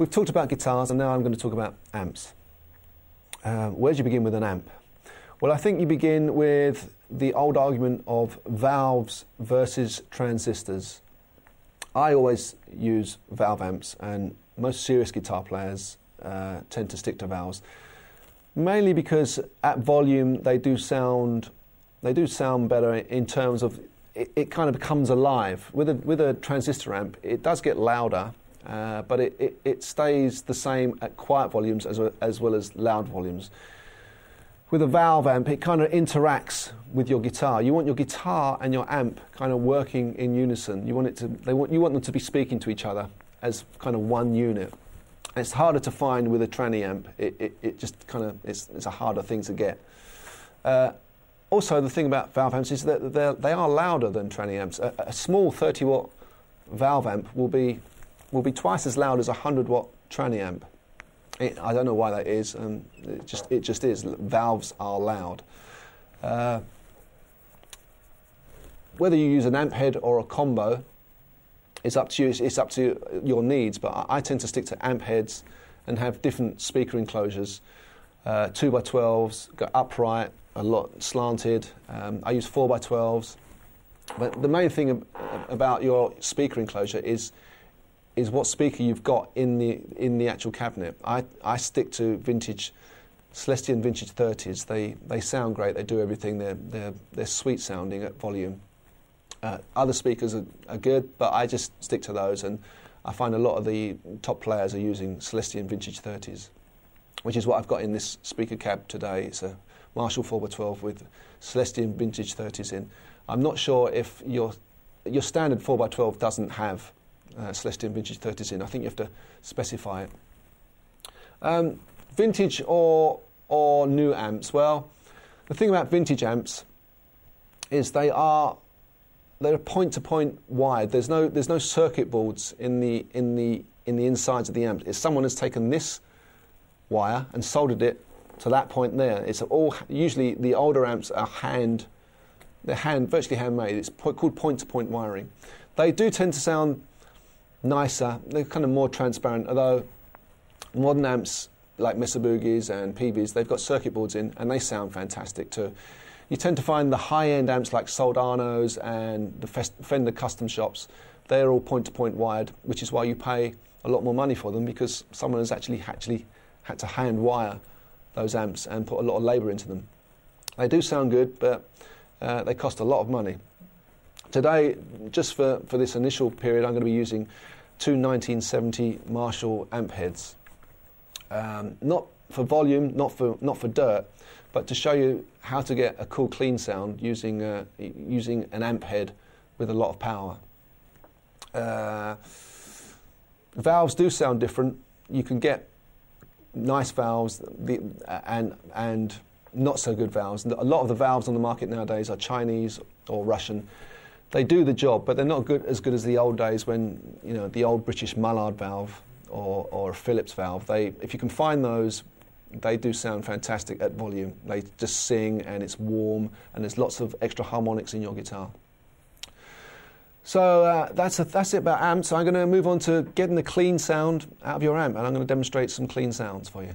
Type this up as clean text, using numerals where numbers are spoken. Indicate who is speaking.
Speaker 1: We've talked about guitars, and now I'm going to talk about amps. Where do you begin with an amp? Well, I think you begin with the old argument of valves versus transistors. I always use valve amps, and most serious guitar players tend to stick to valves, mainly because at volume they do sound better in terms of it kind of becomes alive. With a transistor amp, it does get louder, but it stays the same at quiet volumes as well as loud volumes. With a valve amp, it kind of interacts with your guitar. You want your guitar and your amp kind of working in unison. You want them to be speaking to each other as kind of one unit. And it's harder to find with a tranny amp. It just kind of it's a harder thing to get. Also, the thing about valve amps is that they are louder than tranny amps. A small 30-watt valve amp will be twice as loud as a 100-watt tranny amp. I don't know why that is. It just is. Valves are loud. Whether you use an amp head or a combo, it's up to you. It's up to your needs. But I tend to stick to amp heads and have different speaker enclosures. 2x12s, go upright, a lot slanted. I use 4x12s. But the main thing about your speaker enclosure is what speaker you've got in the actual cabinet. I stick to vintage Celestion vintage 30s. They sound great. They do everything. They're sweet sounding at volume. Other speakers are good, but I just stick to those, and I find a lot of the top players are using Celestion vintage 30s, which is what I've got in this speaker cab today. It's a Marshall 4x12 with Celestion vintage 30s in. I'm not sure if your standard 4x12 doesn't have Celestion vintage 30s in. I think you have to specify it. Vintage or new amps. Well, the thing about vintage amps is they're point-to-point wired. There's no circuit boards in the insides of the amp. If someone has taken this wire and soldered it to that point there, it's all usually the older amps are virtually handmade. It's called point-to-point wiring. They do tend to sound nicer. They're kind of more transparent. Although modern amps like Mesa Boogies and PBs, they've got circuit boards in, and they sound fantastic too. You tend to find the high-end amps like Soldanos and the Fender custom shops, they're all point-to-point wired, which is why you pay a lot more money for them, because someone has actually had to hand wire those amps and put a lot of labour into them. They do sound good, but they cost a lot of money. Today, just for this initial period, I'm going to be using two 1970 Marshall amp heads. Not for volume, not for dirt, but to show you how to get a cool, clean sound using an amp head with a lot of power. Valves do sound different. You can get nice valves and not so good valves. A lot of the valves on the market nowadays are Chinese or Russian. They do the job, but they're not as good as the old days when, the old British Mullard valve or a Phillips valve. If you can find those, they do sound fantastic at volume. They just sing, and it's warm, and there's lots of extra harmonics in your guitar. So that's it about amps. I'm going to move on to getting the clean sound out of your amp, and I'm going to demonstrate some clean sounds for you.